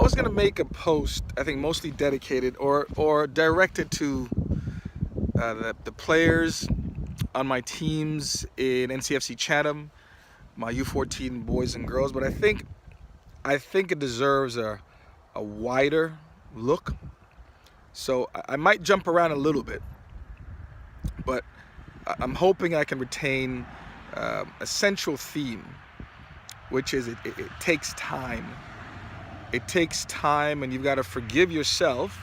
was gonna make a post, I think mostly dedicated or directed to the players on my teams in NCFC Chatham, my U14 boys and girls, but I think it deserves a wider look. So I might jump around a little bit, but I'm hoping I can retain a central theme, which is it takes time. It takes time, and you've got to forgive yourself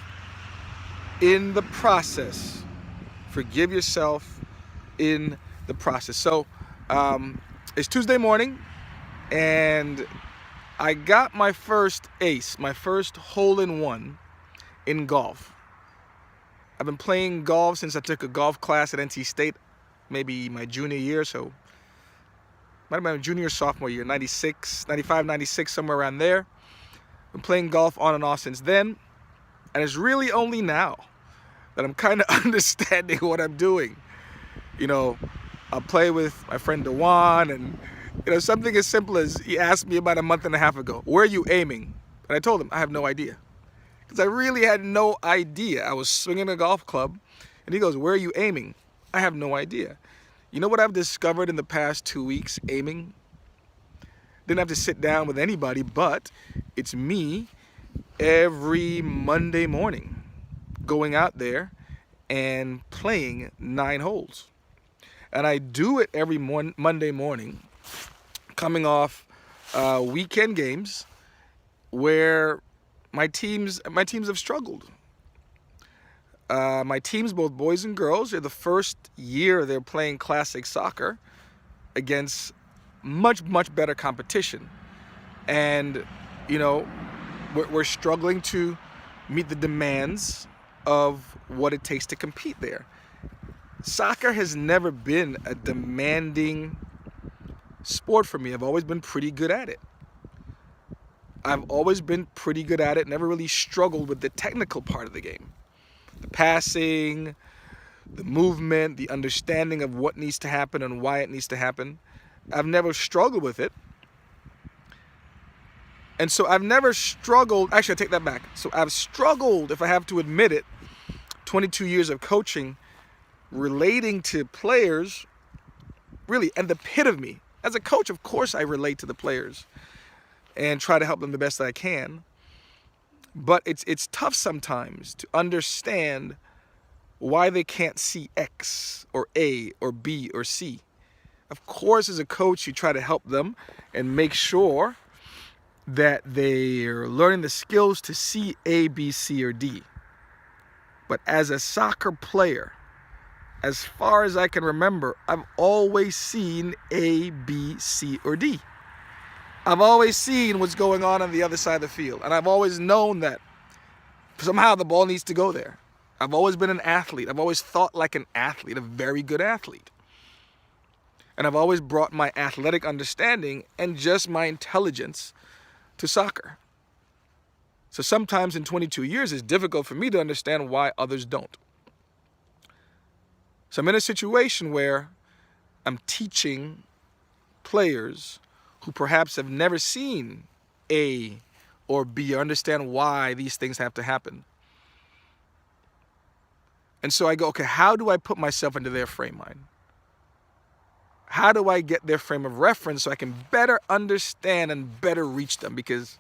in the process. Forgive yourself in the process. So it's Tuesday morning, and I got my first ace, my first hole-in-one in golf. I've been playing golf since I took a golf class at NC State, maybe my junior year, so might have been my junior or sophomore year, 96, 95, 96, somewhere around there. Been playing golf on and off since then, and it's really only now that I'm kind of understanding what I'm doing. You know, I'll play with my friend Dewan, and something as simple as he asked me about a month and a half ago, where are you aiming? And I told him I have no idea, because I really had no idea. I was swinging a golf club, and he goes, where are you aiming? I have no idea. You know what I've discovered in the past 2 weeks aiming? Didn't have to sit down with anybody, but it's me every Monday morning going out there and playing 9 holes. And I do it every Monday morning, coming off weekend games where my teams have struggled. My teams, both boys and girls, are the first year they're playing classic soccer against much better competition, and we're struggling to meet the demands of what it takes to compete there. Soccer has never been a demanding sport for me. I've always been pretty good at it. Never really struggled with the technical part of the game. The passing, the movement, the understanding of what needs to happen and why it needs to happen. I've never struggled with it. And so I've never struggled, actually I take that back. So I've struggled, if I have to admit it, 22 years of coaching, relating to players, really, and the pit of me. As a coach, of course I relate to the players and try to help them the best that I can. But it's tough sometimes to understand why they can't see X or A or B or C. Of course, as a coach, you try to help them and make sure that they're learning the skills to see A, B, C, or D. But as a soccer player, as far as I can remember, I've always seen A, B, C, or D. I've always seen what's going on the other side of the field. And I've always known that somehow the ball needs to go there. I've always been an athlete. I've always thought like an athlete, a very good athlete. And I've always brought my athletic understanding and just my intelligence to soccer. So sometimes in 22 years, it's difficult for me to understand why others don't. So I'm in a situation where I'm teaching players who perhaps have never seen A or B or understand why these things have to happen. And so I go, okay, how do I put myself into their frame mind? How do I get their frame of reference so I can better understand and better reach them? Because,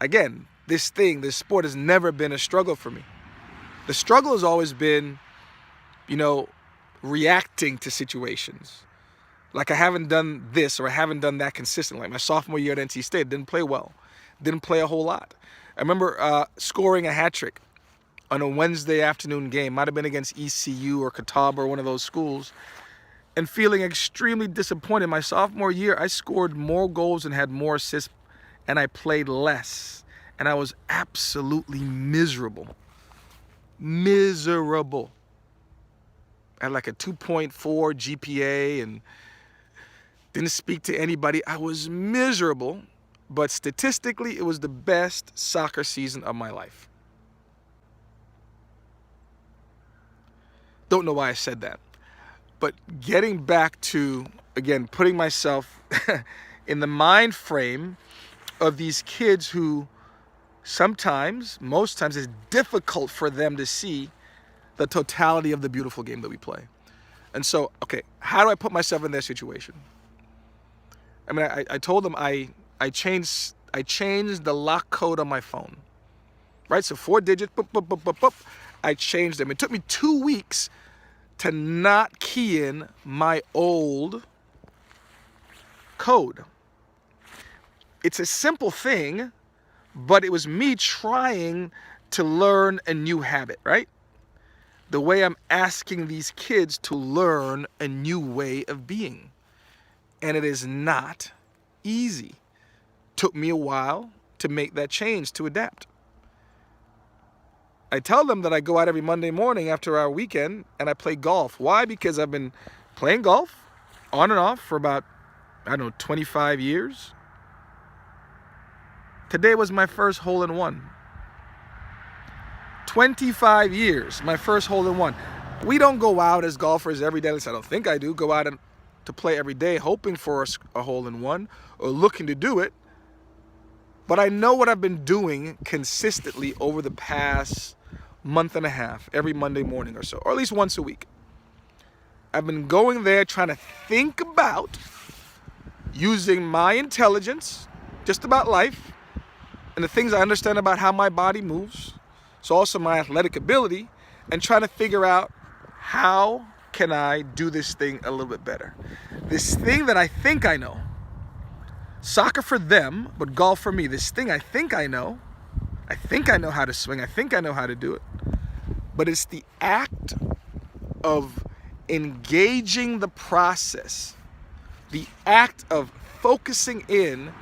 again, this sport has never been a struggle for me. The struggle has always been, reacting to situations. Like I haven't done this or I haven't done that consistently. Like my sophomore year at NC State, didn't play well. Didn't play a whole lot. I remember scoring a hat trick on a Wednesday afternoon game. Might have been against ECU or Catawba or one of those schools. And feeling extremely disappointed. My sophomore year, I scored more goals and had more assists, and I played less. And I was absolutely miserable. Miserable. I had like a 2.4 GPA and didn't speak to anybody. I was miserable, but statistically, it was the best soccer season of my life. Don't know why I said that. But getting back to, again, putting myself in the mind frame of these kids who sometimes, most times, it's difficult for them to see the totality of the beautiful game that we play. And so, okay, how do I put myself in their situation? I mean, I told them I changed the lock code on my phone, right? So 4 digits, boop, boop, boop, boop, boop. I changed them. It took me 2 weeks to not key in my old code. It's a simple thing, but it was me trying to learn a new habit, right? The way I'm asking these kids to learn a new way of being. And it is not easy. Took me a while to make that change, to adapt. I tell them that I go out every Monday morning after our weekend and I play golf. Why? Because I've been playing golf on and off for about, 25 years. Today was my first hole-in-one. 25 years, my first hole-in-one. We don't go out as golfers every day. At least I don't think I do. Go out to play every day hoping for a hole-in-one or looking to do it. But I know what I've been doing consistently over the past month and a half, every Monday morning or so, or at least once a week. I've been going there trying to think about using my intelligence, just about life, and the things I understand about how my body moves, so also my athletic ability, and trying to figure out how can I do this thing a little bit better. This thing that I think I know. Soccer for them, but golf for me. This thing I think I know. I think I know how to swing. I think I know how to do it. But it's the act of engaging the process. The act of focusing in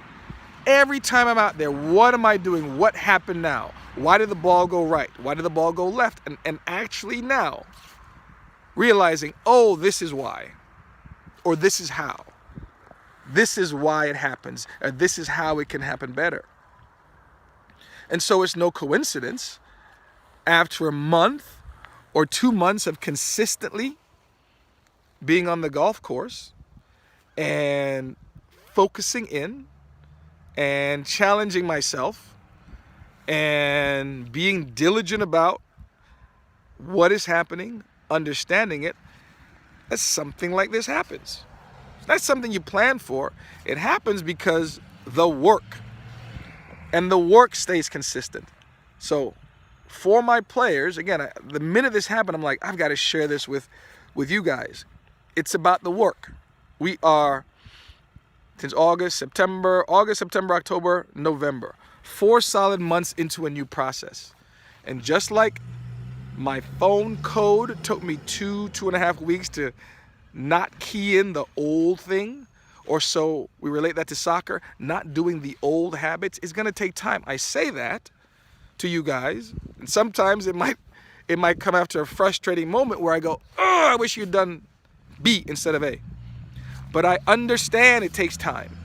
every time I'm out there. What am I doing? What happened now? Why did the ball go right? Why did the ball go left? And actually now realizing, oh, this is why. Or this is how. This is why it happens. Or this is how it can happen better. And so it's no coincidence, after a month or 2 months of consistently being on the golf course and focusing in and challenging myself and being diligent about what is happening, understanding it, that something like this happens. It's not something you plan for. It happens because the work and the work stays consistent. So for my players, again, the minute this happened, I'm like, I've got to share this with you guys. It's about the work. We are, since August, September, October, November, 4 solid months into a new process. And just like my phone code took me 2.5 weeks to not key in the old thing, or so we relate that to soccer, not doing the old habits is going to take time. I say that to you guys, and sometimes it might come after a frustrating moment where I go, oh, I wish you'd done B instead of A. But I understand it takes time.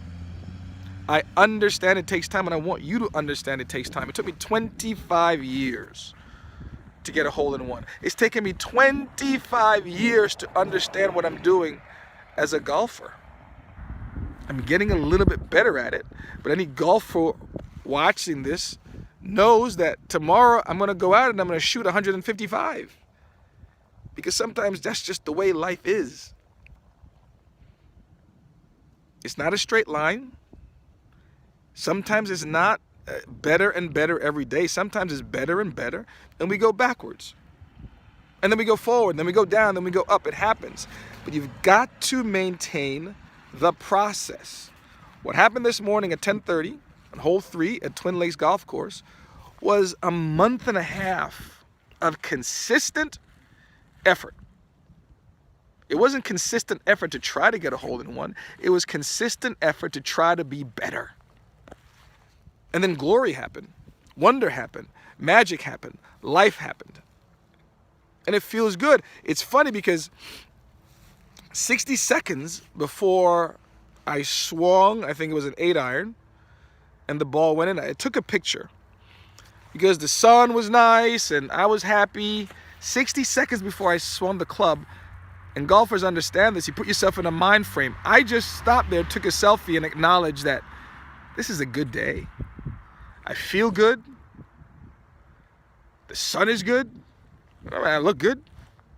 I understand it takes time, and I want you to understand it takes time. It took me 25 years to get a hole-in-one. It's taken me 25 years to understand what I'm doing as a golfer. I'm getting a little bit better at it, but any golfer watching this knows that tomorrow I'm going to go out and I'm going to shoot 155. Because sometimes that's just the way life is. It's not a straight line. Sometimes it's not better and better every day. Sometimes it's better and better, and we go backwards. And then we go forward, then we go down, then we go up. It happens. But you've got to maintain the process. What happened this morning at 10:30 on hole 3 at Twin Lakes Golf Course was a month and a half of consistent effort. It wasn't consistent effort to try to get a hole-in-one. It was consistent effort to try to be better. And then glory happened, wonder happened, magic happened, life happened. And it feels good. It's funny because 60 seconds before I swung, I think it was an 8-iron, and the ball went in, I took a picture because the sun was nice and I was happy. 60 seconds before I swung the club, and golfers understand this, you put yourself in a mind frame. I just stopped there, took a selfie, and acknowledged that this is a good day. I feel good. The sun is good. I look good.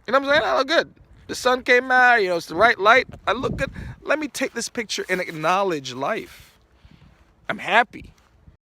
You know what I'm saying? I look good. The sun came out, it's the right light. I look good. Let me take this picture and acknowledge life. I'm happy.